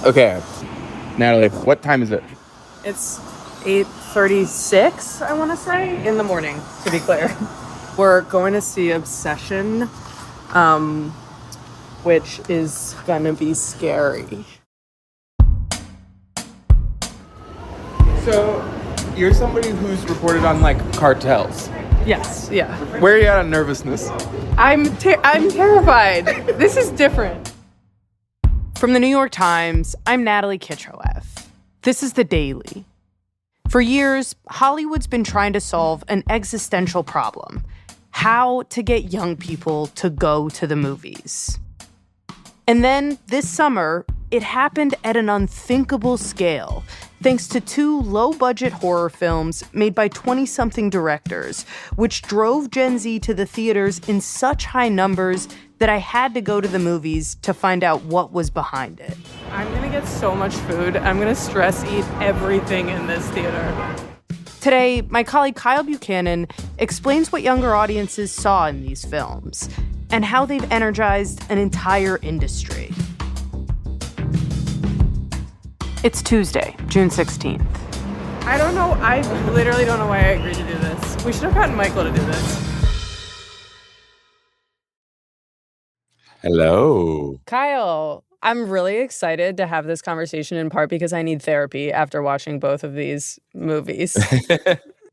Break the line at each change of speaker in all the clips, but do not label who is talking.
Okay, Natalie, what time is it?
It's 8:36, I want to say, in the morning, to be clear. We're going to see Obsession, which is going to be scary.
So, you're somebody who's reported on, cartels.
Yes, yeah.
Where are you at on nervousness?
I'm terrified. This is different. From the New York Times, I'm Natalie Kitroeff. This is The Daily. For years, Hollywood's been trying to solve an existential problem: how to get young people to go to the movies. And then, this summer, it happened at an unthinkable scale, thanks to 2 low-budget horror films made by 20-something directors, which drove Gen Z to the theaters in such high numbers that I had to go to the movies to find out what was behind it. I'm gonna get so much food. I'm gonna stress eat everything in this theater. Today, my colleague Kyle Buchanan explains what younger audiences saw in these films and how they've energized an entire industry. It's Tuesday, June 16th. I don't know. I literally don't know why I agreed to do this. We should have gotten Michael to do this.
Hello.
Kyle, I'm really excited to have this conversation, in part because I need therapy after watching both of these movies.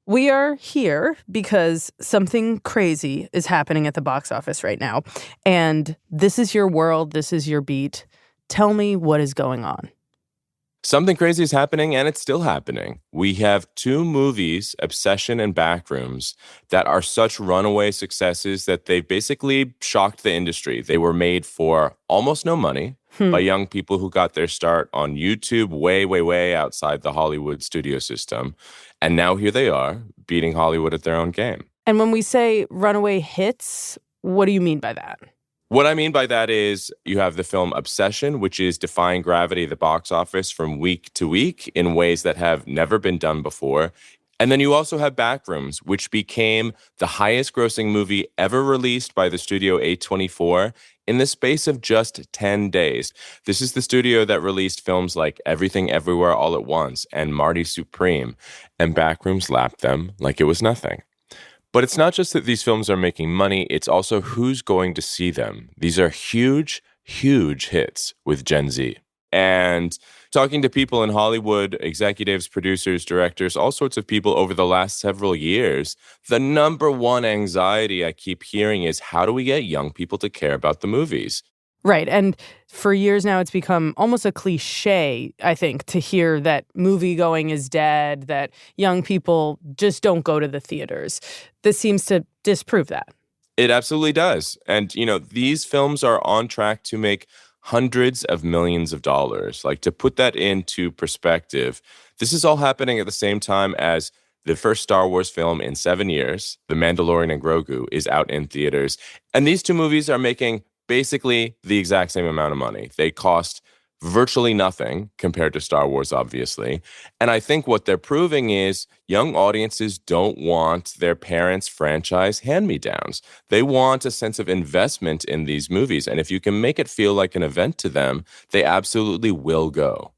We are here because something crazy is happening at the box office right now. And this is your world. This is your beat. Tell me what is going on.
Something crazy is happening, and it's still happening. We have 2 movies, Obsession and Backrooms, that are such runaway successes that they've basically shocked the industry. They were made for almost no money by young people who got their start on YouTube way, way, way outside the Hollywood studio system. And now here they are, beating Hollywood at their own game.
And when we say runaway hits, what do you mean by that?
What I mean by that is you have the film Obsession, which is defying gravity at the box office from week to week in ways that have never been done before. And then you also have Backrooms, which became the highest grossing movie ever released by the studio A24 in the space of just 10 days. This is the studio that released films like Everything Everywhere All at Once and Marty Supreme, and Backrooms lapped them like it was nothing. But it's not just that these films are making money, it's also who's going to see them. These are huge, huge hits with Gen Z. And talking to people in Hollywood, executives, producers, directors, all sorts of people over the last several years, the number one anxiety I keep hearing is, how do we get young people to care about the movies?
Right. And for years now, it's become almost a cliche, I think, to hear that movie-going is dead, that young people just don't go to the theaters. This seems to disprove that.
It absolutely does. And, these films are on track to make hundreds of millions of dollars. Like, to put that into perspective, this is all happening at the same time as the first Star Wars film in 7 years, The Mandalorian and Grogu, is out in theaters. And these 2 movies are making basically the exact same amount of money. They cost virtually nothing compared to Star Wars, obviously. And I think what they're proving is young audiences don't want their parents' franchise hand-me-downs. They want a sense of investment in these movies. And if you can make it feel like an event to them, they absolutely will go.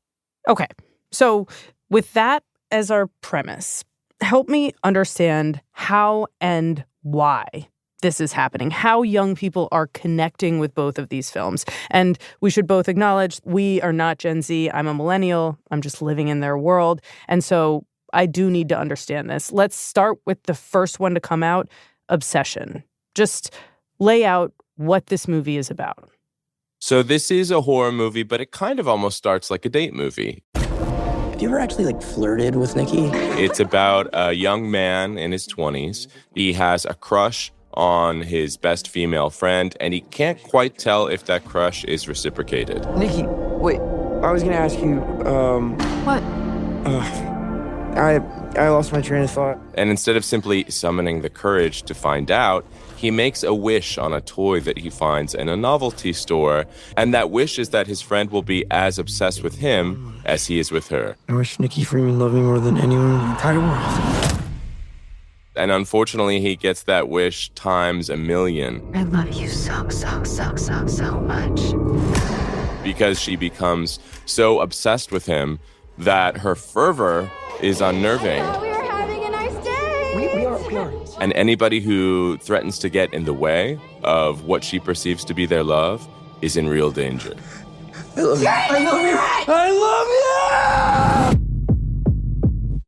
Okay. So with that as our premise, help me understand how and why this is happening, how young people are connecting with both of these films. And we should both acknowledge we are not Gen Z. I'm a millennial. I'm just living in their world. And so I do need to understand this. Let's start with the first one to come out, Obsession. Just lay out what this movie is about.
So this is a horror movie, but it kind of almost starts like a date movie.
Have you ever actually flirted with Nikki?
It's about a young man in his 20s. He has a crush on his best female friend, and he can't quite tell if that crush is reciprocated.
Nikki, wait, I was gonna ask you,
What?
I lost my train of thought.
And instead of simply summoning the courage to find out, he makes a wish on a toy that he finds in a novelty store, and that wish is that his friend will be as obsessed with him as he is with her.
I wish Nikki Freeman loved me more than anyone in the entire world.
And unfortunately, he gets that wish times a million.
I love you so much.
because she becomes so obsessed with him that her fervor is unnerving.
We are having a nice day.
We are.
And anybody who threatens to get in the way of what she perceives to be their love is in real danger.
I love you. I love you. I love you!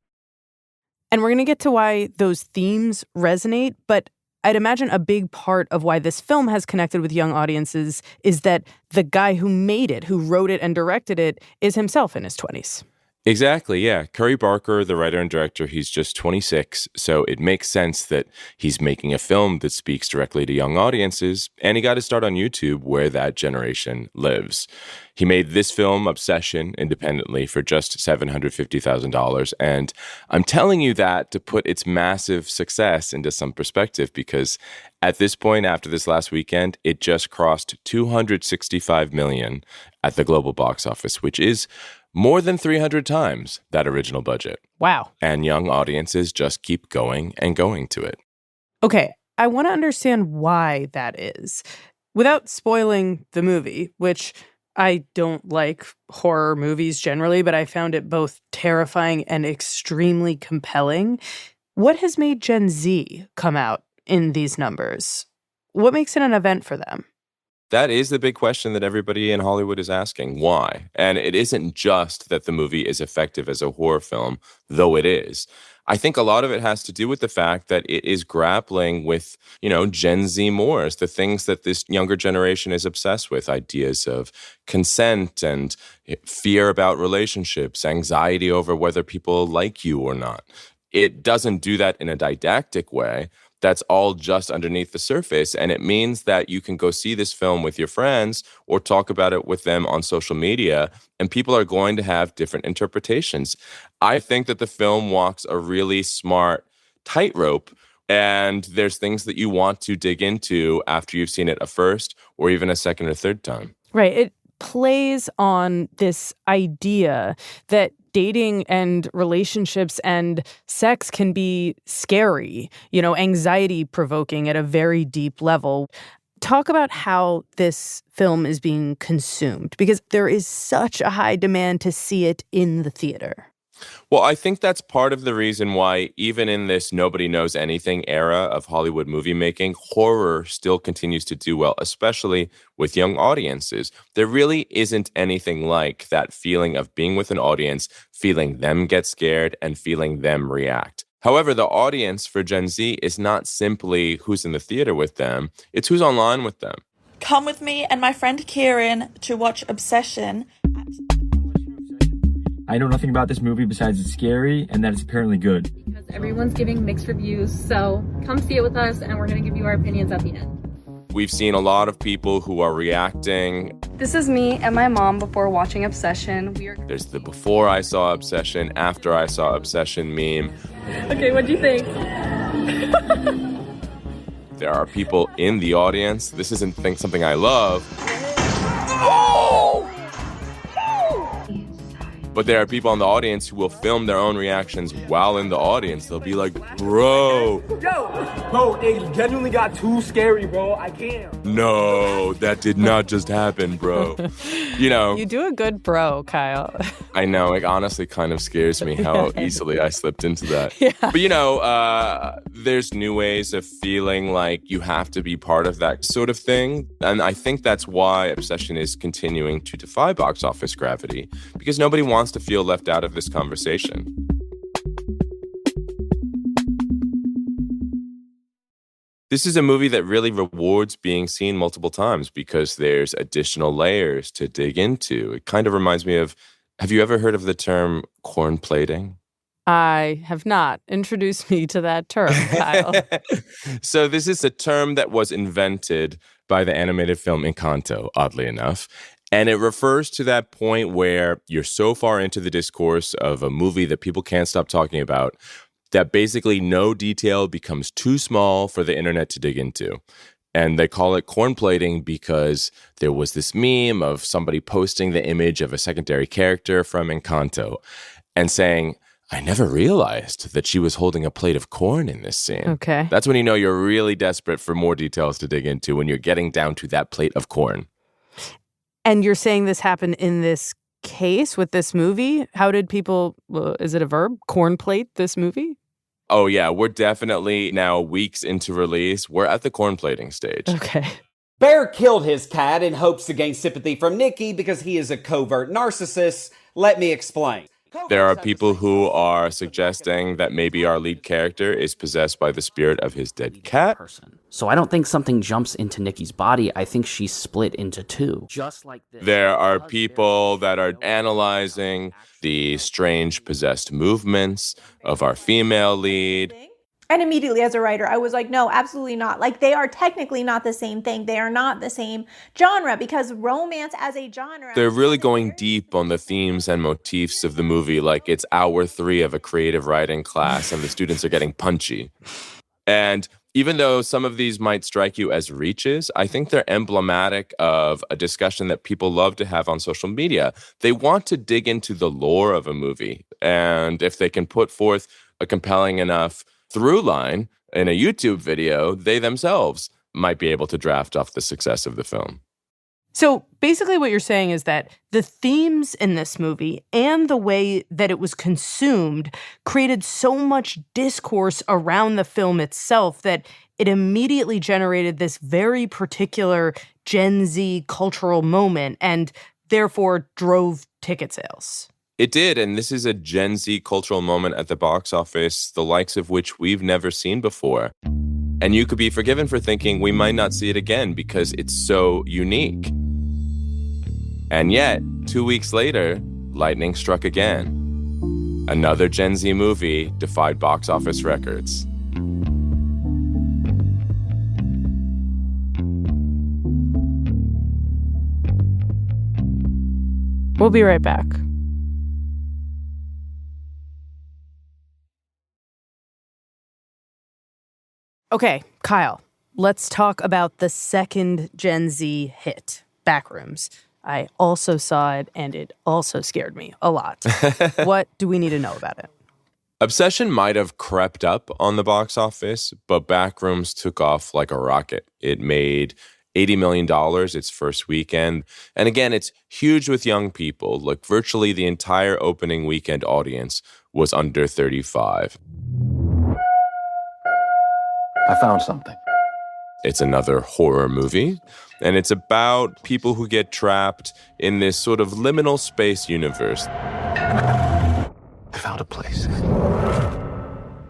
And we're going to get to why those themes resonate, but I'd imagine a big part of why this film has connected with young audiences is that the guy who made it, who wrote it and directed it, is himself in his 20s.
Exactly, yeah. Curry Barker, the writer and director, he's just 26, so it makes sense that he's making a film that speaks directly to young audiences, and he got his start on YouTube where that generation lives. He made this film, Obsession, independently for just $750,000, and I'm telling you that to put its massive success into some perspective, because at this point, after this last weekend, it just crossed $265 million at the global box office, which is more than 300 times that original budget.
Wow.
And young audiences just keep going and going to it.
Okay, I want to understand why that is. Without spoiling the movie, which I don't like horror movies generally, but I found it both terrifying and extremely compelling. What has made Gen Z come out in these numbers? What makes it an event for them?
That is the big question that everybody in Hollywood is asking. Why? And it isn't just that the movie is effective as a horror film, though it is. I think a lot of it has to do with the fact that it is grappling with, Gen Z mores, the things that this younger generation is obsessed with, ideas of consent and fear about relationships, anxiety over whether people like you or not. It doesn't do that in a didactic way. That's all just underneath the surface. And it means that you can go see this film with your friends or talk about it with them on social media, and people are going to have different interpretations. I think that the film walks a really smart tightrope, and there's things that you want to dig into after you've seen it a first or even a second or third time.
Right. It plays on this idea that dating and relationships and sex can be scary, anxiety provoking at a very deep level. Talk about how this film is being consumed, because there is such a high demand to see it in the theater.
Well, I think that's part of the reason why, even in this nobody knows anything era of Hollywood movie making, horror still continues to do well, especially with young audiences. There really isn't anything like that feeling of being with an audience, feeling them get scared and feeling them react. However, the audience for Gen Z is not simply who's in the theater with them, it's who's online with them.
Come with me and my friend Kieran to watch Obsession.
I know nothing about this movie besides it's scary and that it's apparently good.
Because everyone's giving mixed reviews, so come see it with us and we're going to give you our opinions at the end.
We've seen a lot of people who are reacting.
This is me and my mom before watching Obsession.
There's the before I saw Obsession, after I saw Obsession meme.
Okay, what do you think?
There are people in the audience. This isn't something I love. But there are people in the audience who will film their own reactions while in the audience. They'll be like, bro.
Bro, it genuinely got too scary, bro. I can't.
No, that did not just happen, bro.
You do a good bro, Kyle.
I know. It honestly kind of scares me how easily I slipped into that.
Yeah.
But, there's new ways of feeling like you have to be part of that sort of thing. And I think that's why Obsession is continuing to defy box office gravity, because nobody wants to feel left out of this conversation. This is a movie that really rewards being seen multiple times because there's additional layers to dig into. It kind of reminds me of, have you ever heard of the term corn plating?
I have not. Introduced me to that term, Kyle.
So this is a term that was invented by the animated film Encanto, oddly enough. And it refers to that point where you're so far into the discourse of a movie that people can't stop talking about that basically no detail becomes too small for the internet to dig into. And they call it corn plating because there was this meme of somebody posting the image of a secondary character from Encanto and saying, I never realized that she was holding a plate of corn in this scene.
Okay.
That's when you know you're really desperate for more details to dig into, when you're getting down to that plate of corn.
And you're saying this happened in this case with this movie? How did people, is it a verb, cornplate this movie?
Oh, yeah, we're definitely now weeks into release. We're at the cornplating stage.
Okay.
Bear killed his cat in hopes to gain sympathy from Nikki because he is a covert narcissist. Let me explain.
There are people who are suggesting that maybe our lead character is possessed by the spirit of his dead cat.
So I don't think something jumps into Nikki's body. I think she's split into two. Just like this.
There are people that are analyzing the strange possessed movements of our female lead.
And immediately as a writer, I was like, no, absolutely not. Like, they are technically not the same thing. They are not the same genre, because romance as a genre...
They're really going deep on the themes and motifs of the movie, like it's hour 3 of a creative writing class and the students are getting punchy. And even though some of these might strike you as reaches, I think they're emblematic of a discussion that people love to have on social media. They want to dig into the lore of a movie. And if they can put forth a compelling enough through line in a YouTube video, they themselves might be able to draft off the success of the film.
So basically what you're saying is that the themes in this movie and the way that it was consumed created so much discourse around the film itself that it immediately generated this very particular Gen Z cultural moment and therefore drove ticket sales.
It did, and this is a Gen Z cultural moment at the box office, the likes of which we've never seen before. And you could be forgiven for thinking we might not see it again because it's so unique. And yet, 2 weeks later, lightning struck again. Another Gen Z movie defied box office records.
We'll be right back. Okay, Kyle, let's talk about the second Gen Z hit, Backrooms. I also saw it, and it also scared me a lot. What do we need to know about it?
Obsession might have crept up on the box office, but Backrooms took off like a rocket. It made $80 million its first weekend. And again, it's huge with young people. Like virtually the entire opening weekend audience was under 35.
I found something.
It's another horror movie, and it's about people who get trapped in this sort of liminal space universe.
I found a place.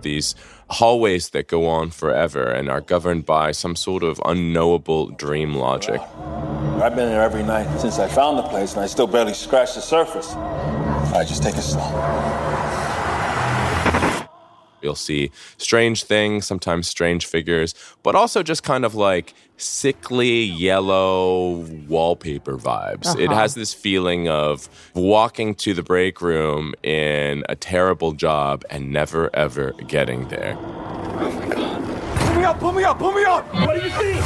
These hallways that go on forever and are governed by some sort of unknowable dream logic.
I've been there every night since I found the place, and I still barely scratched the surface. All right, just take it slow.
You'll see strange things, sometimes strange figures, but also just kind of like sickly yellow wallpaper vibes. It has this feeling of walking to the break room in a terrible job and never, ever getting there.
Oh my God. Pull me up, pull me up, pull me up! What do you see?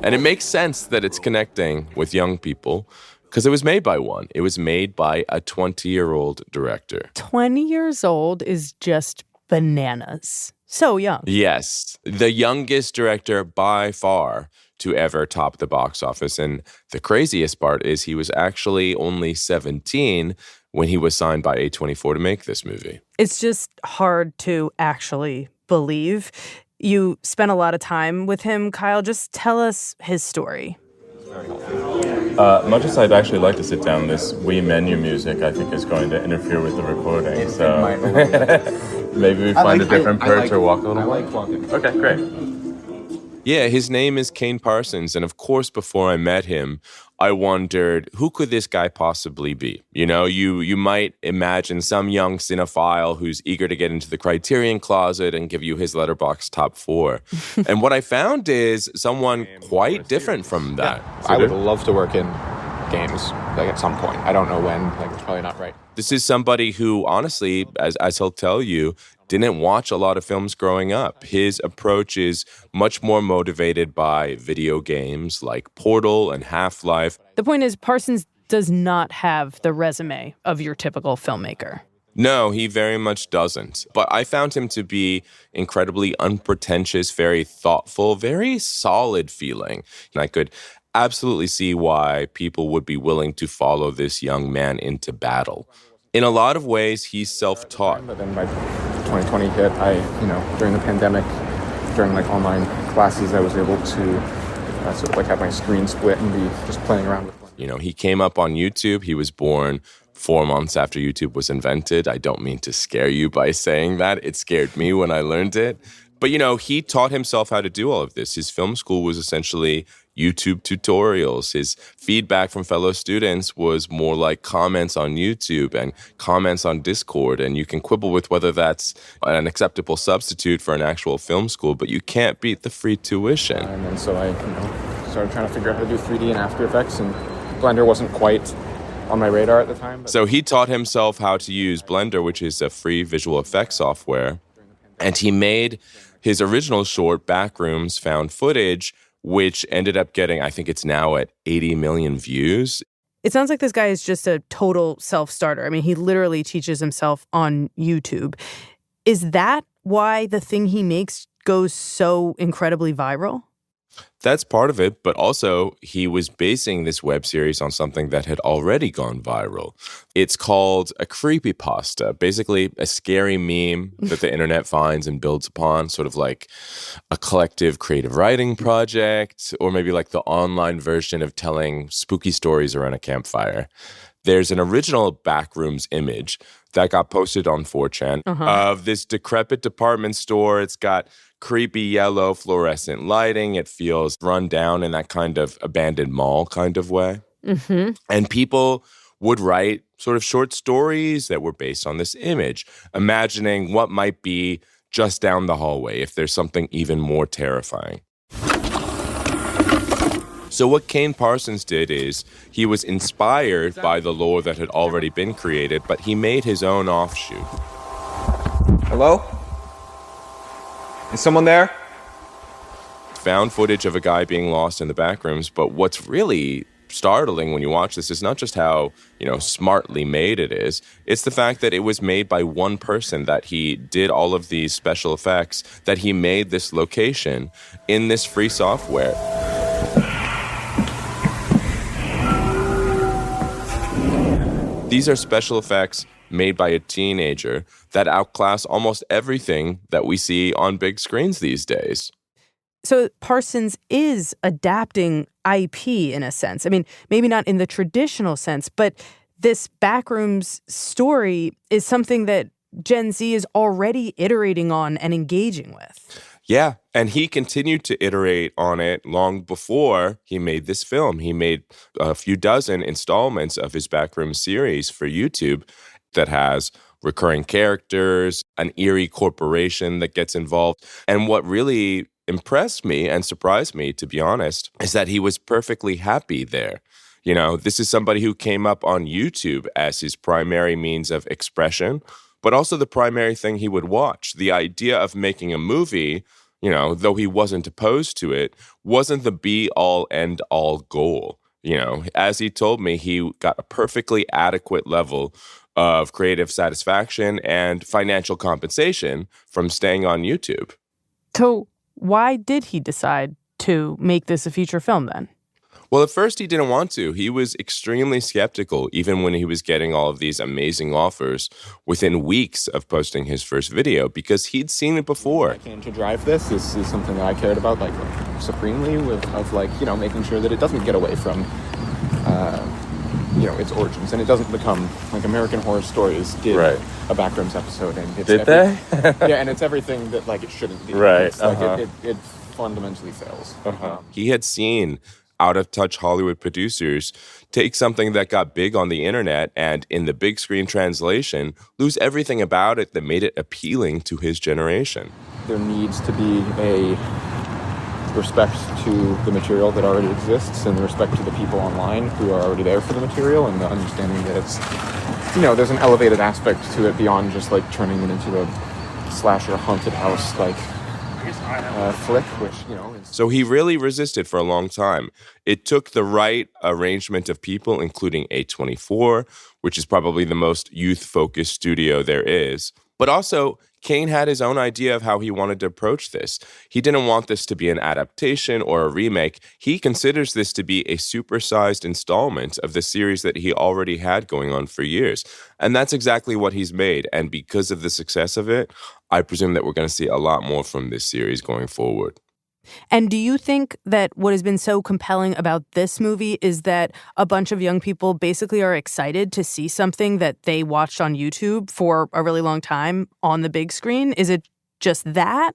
And it makes sense that it's connecting with young people, because it was made by one. It was made by a 20-year-old director.
20 years old is just bananas. So young.
Yes, the youngest director by far to ever top the box office. And the craziest part is he was actually only 17 when he was signed by A24 to make this movie.
It's just hard to actually believe. You spent a lot of time with him, Kyle. Just tell us his story.
Much as I'd actually like to sit down, this Wii menu music I think is going to interfere with the recording. So maybe we find a different perch or walk a little.
I like walking.
Okay, great.
Yeah, his name is Kane Parsons. And of course, before I met him, I wondered, who could this guy possibly be? You know, you might imagine some young cinephile who's eager to get into the Criterion Closet and give you his Letterboxd top 4. And what I found is someone quite different from that.
Yeah. I would love to work in games, like at some point. I don't know when, like it's probably not right.
This is somebody who, honestly, as he'll tell you, didn't watch a lot of films growing up. His approach is much more motivated by video games like Portal and Half-Life.
The point is, Parsons does not have the resume of your typical filmmaker.
No, he very much doesn't. But I found him to be incredibly unpretentious, very thoughtful, very solid feeling. And I could absolutely see why people would be willing to follow this young man into battle. In a lot of ways, he's self-taught.
But then by 2020 hit, during the pandemic, during like online classes, I was able to sort of like have my screen split and be just playing around with it.
He came up on YouTube. He was born 4 months after YouTube was invented. I don't mean to scare you by saying that. It scared me when I learned it. But, he taught himself how to do all of this. His film school was essentially YouTube tutorials. His feedback from fellow students was more like comments on YouTube and comments on Discord. And you can quibble with whether that's an acceptable substitute for an actual film school, but you can't beat the free tuition.
And then so I started trying to figure out how to do 3D and After Effects, and Blender wasn't quite on my radar at the time.
So he taught himself how to use Blender, which is a free visual effects software. And he made his original short, Backrooms Found Footage, which ended up getting, I think it's now at 80 million views.
It sounds like this guy is just a total self-starter. I mean, he literally teaches himself on YouTube. Is that why the thing he makes goes so incredibly viral?
That's part of it, but also he was basing this web series on something that had already gone viral. It's called a creepypasta, basically a scary meme that the internet finds and builds upon, sort of like a collective creative writing project, or maybe like the online version of telling spooky stories around a campfire. There's an original Backrooms image that got posted on 4chan of this decrepit department store. It's got creepy yellow fluorescent lighting. It feels run down in that kind of abandoned mall kind of way.
Mm-hmm.
And people would write sort of short stories that were based on this image, imagining what might be just down the hallway if there's something even more terrifying. So what Kane Parsons did is he was inspired by the lore that had already been created, but he made his own offshoot.
Hello? Is someone there?
Found footage of a guy being lost in the backrooms, but what's really startling when you watch this is not just how, smartly made it is. It's the fact that it was made by one person, that he did all of these special effects, that he made this location in this free software. These are special effects made by a teenager that outclass almost everything that we see on big screens these days.
So Parsons is adapting IP in a sense. I mean, maybe not in the traditional sense, but this Backrooms story is something that Gen Z is already iterating on and engaging with.
Yeah, and he continued to iterate on it long before he made this film. He made a few dozen installments of his Backrooms series for YouTube that has recurring characters, an eerie corporation that gets involved. And what really impressed me and surprised me, to be honest, is that he was perfectly happy there. This is somebody who came up on YouTube as his primary means of expression, but also the primary thing he would watch. The idea of making a movie, though he wasn't opposed to it, wasn't the be-all, end-all goal. As he told me, he got a perfectly adequate level of creative satisfaction and financial compensation from staying on YouTube.
So why did he decide to make this a feature film then?
Well, at first he didn't want to. He was extremely skeptical, even when he was getting all of these amazing offers within weeks of posting his first video, because he'd seen it before.
I came to drive this. This is something that I cared about, supremely, making sure that it doesn't get away from, its origins, and it doesn't become like American Horror Stories did a Backrooms episode. And it's
did they?
Yeah, and it's everything that it shouldn't be.
Right.
It's, it fundamentally fails.
He had seen out-of-touch Hollywood producers take something that got big on the internet and, in the big screen translation, lose everything about it that made it appealing to his generation.
There needs to be a respect to the material that already exists and the respect to the people online who are already there for the material, and the understanding that it's, there's an elevated aspect to it beyond just turning it into a slasher haunted house flick, which, is...
So he really resisted for a long time. It took the right arrangement of people, including A24, which is probably the most youth-focused studio there is. But also, Kane had his own idea of how he wanted to approach this. He didn't want this to be an adaptation or a remake. He considers this to be a supersized installment of the series that he already had going on for years. And that's exactly what he's made. And because of the success of it, I presume that we're going to see a lot more from this series going forward.
And do you think that what has been so compelling about this movie is that a bunch of young people basically are excited to see something that they watched on YouTube for a really long time on the big screen? Is it just that?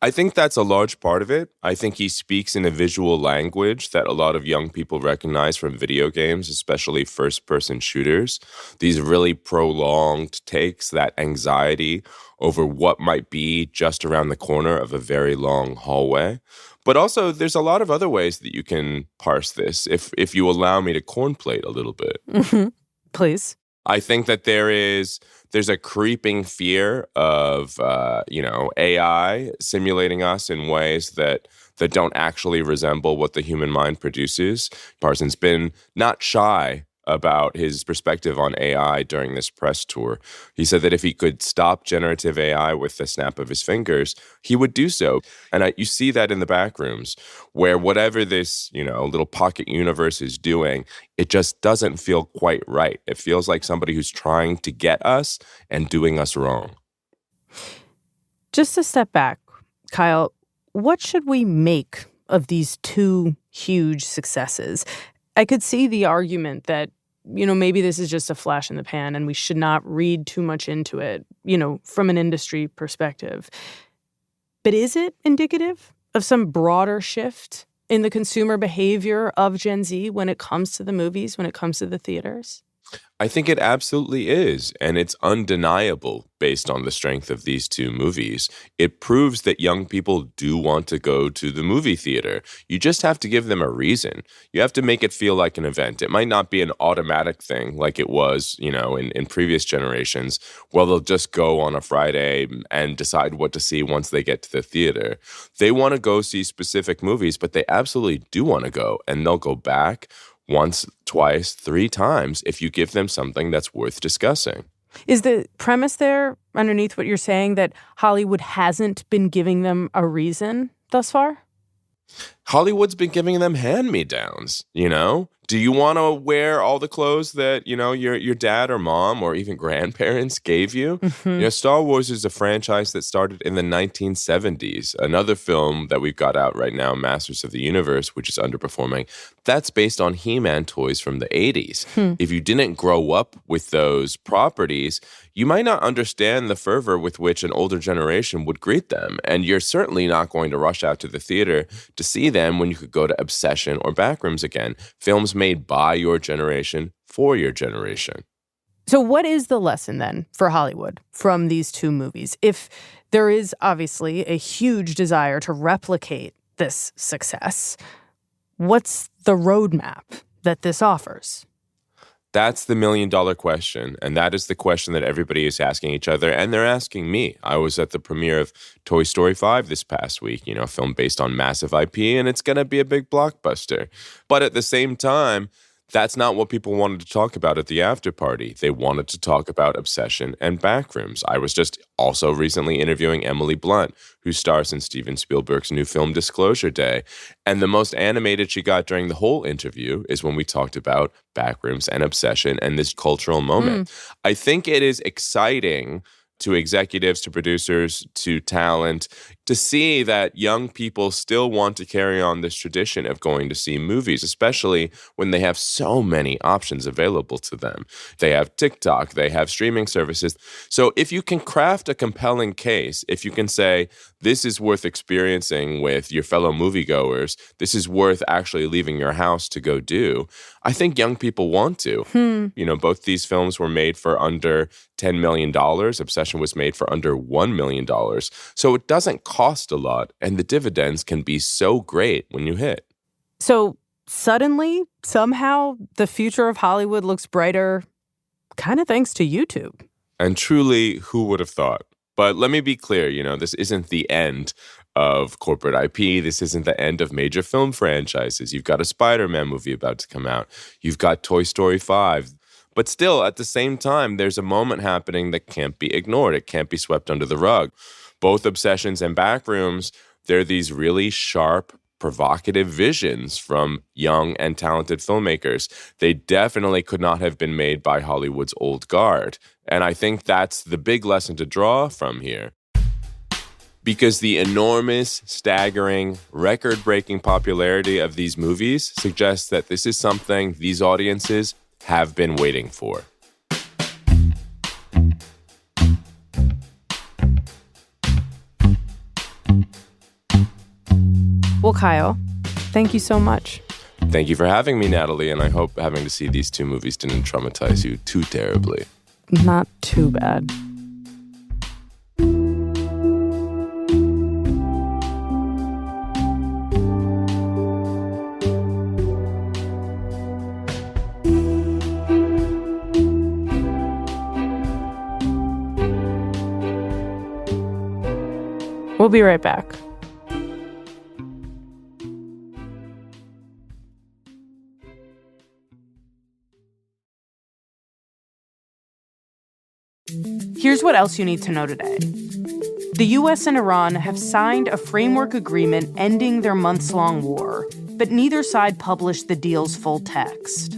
I think that's a large part of it. I think he speaks in a visual language that a lot of young people recognize from video games, especially first-person shooters. These really prolonged takes, that anxiety over what might be just around the corner of a very long hallway. But also, there's a lot of other ways that you can parse this, if you allow me to cornplate a little bit.
Mm-hmm. Please.
I think that there's a creeping fear of AI simulating us in ways that don't actually resemble what the human mind produces. Parsons been not shy about his perspective on AI during this press tour. He said that if he could stop generative AI with the snap of his fingers, he would do so. And you see that in the back rooms, where whatever this, little pocket universe is doing, it just doesn't feel quite right. It feels like somebody who's trying to get us and doing us wrong.
Just to step back, Kyle, what should we make of these two huge successes? I could see the argument that, maybe this is just a flash in the pan and we should not read too much into it, from an industry perspective. But is it indicative of some broader shift in the consumer behavior of Gen Z when it comes to the movies, when it comes to the theaters?
I think it absolutely is, and it's undeniable based on the strength of these two movies. It proves that young people do want to go to the movie theater. You just have to give them a reason. You have to make it feel like an event. It might not be an automatic thing like it was, in previous generations. Well, they'll just go on a Friday and decide what to see once they get to the theater. They want to go see specific movies, but they absolutely do want to go, and they'll go back once, twice, 3 times if you give them something that's worth discussing.
Is the premise there underneath what you're saying that Hollywood hasn't been giving them a reason thus far?
Hollywood's been giving them hand-me-downs, Do you want to wear all the clothes that, your dad or mom or even grandparents gave you?
Mm-hmm.
Star Wars is a franchise that started in the 1970s. Another film that we've got out right now, Masters of the Universe, which is underperforming, that's based on He-Man toys from the 80s. If you didn't grow up with those properties, you might not understand the fervor with which an older generation would greet them. And you're certainly not going to rush out to the theater to see them when you could go to Obsession or Backrooms again. Films made by your generation for your generation.
So what is the lesson then for Hollywood from these two movies? If there is obviously a huge desire to replicate this success, what's the roadmap that this offers?
That's the million-dollar question, and that is the question that everybody is asking each other, and they're asking me. I was at the premiere of Toy Story 5 this past week, a film based on massive IP, and it's going to be a big blockbuster. But at the same time, that's not what people wanted to talk about at the after party. They wanted to talk about Obsession and Backrooms. I was just also recently interviewing Emily Blunt, who stars in Steven Spielberg's new film Disclosure Day. And the most animated she got during the whole interview is when we talked about Backrooms and Obsession and this cultural moment. I think it is exciting to executives, to producers, to talent, to see that young people still want to carry on this tradition of going to see movies, especially when they have so many options available to them. They have TikTok, they have streaming services. So if you can craft a compelling case, if you can say, this is worth experiencing with your fellow moviegoers, this is worth actually leaving your house to go do, I think young people want to. Both these films were made for under $10 million. Obsession was made for under $1 million. So it doesn't cost a lot, and the dividends can be so great when you hit.
So suddenly, somehow, the future of Hollywood looks brighter, kind of thanks to YouTube.
And truly, who would have thought? But let me be clear, this isn't the end of corporate IP. This isn't the end of major film franchises. You've got a Spider-Man movie about to come out. You've got Toy Story 5. But still, at the same time, there's a moment happening that can't be ignored. It can't be swept under the rug. Both Obsessions and Backrooms, they're these really sharp, provocative visions from young and talented filmmakers. They definitely could not have been made by Hollywood's old guard. And I think that's the big lesson to draw from here. Because the enormous, staggering, record-breaking popularity of these movies suggests that this is something these audiences have been waiting for.
Well, Kyle, thank you so much.
Thank you for having me, Natalie, and I hope having to see these two movies didn't traumatize you too terribly.
Not too bad. We'll be right back. Here's what else you need to know today. The U.S. and Iran have signed a framework agreement ending their months-long war, but neither side published the deal's full text.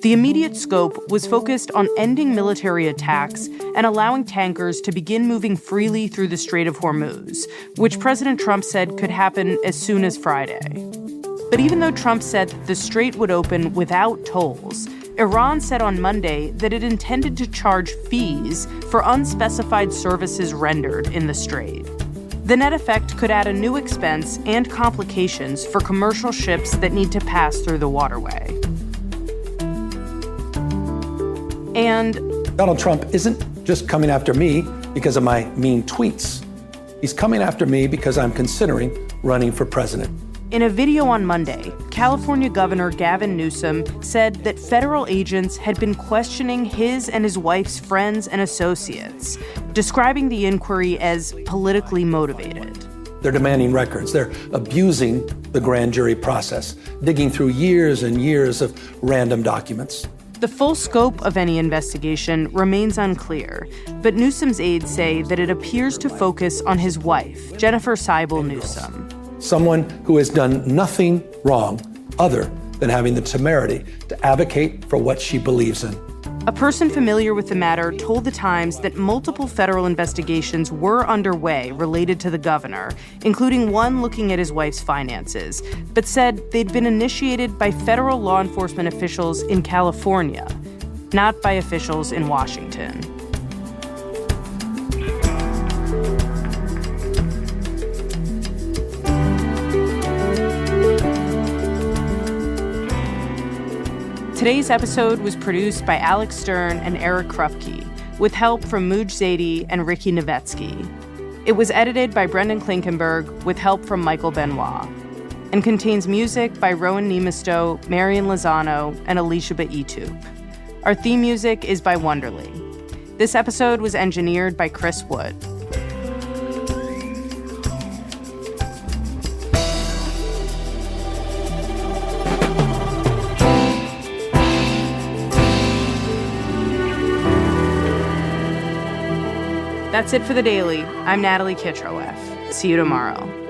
The immediate scope was focused on ending military attacks and allowing tankers to begin moving freely through the Strait of Hormuz, which President Trump said could happen as soon as Friday. But even though Trump said the strait would open without tolls, Iran said on Monday that it intended to charge fees for unspecified services rendered in the strait. The net effect could add a new expense and complications for commercial ships that need to pass through the waterway. And
Donald Trump isn't just coming after me because of my mean tweets. He's coming after me because I'm considering running for president.
in a video on Monday, California Governor Gavin Newsom said that federal agents had been questioning his and his wife's friends and associates, describing the inquiry as politically motivated.
They're demanding records. They're abusing the grand jury process, digging through years and years of random documents.
The full scope of any investigation remains unclear, but Newsom's aides say that it appears to focus on his wife, Jennifer Seibel Newsom.
Someone who has done nothing wrong other than having the temerity to advocate for what she believes in.
A person familiar with the matter told The Times that multiple federal investigations were underway related to the governor, including one looking at his wife's finances, but said they'd been initiated by federal law enforcement officials in California, not by officials in Washington. Today's episode was produced by Alex Stern and Eric Krupke, with help from Muj Zaidi and Ricky Novetsky. It was edited by Brendan Klinkenberg, with help from Michael Benoit, and contains music by Rowan Nemisto, Marian Lozano, and Alicia Baitup. Our theme music is by Wonderly. This episode was engineered by Chris Wood. That's it for The Daily. I'm Natalie Kitroeff. See you tomorrow.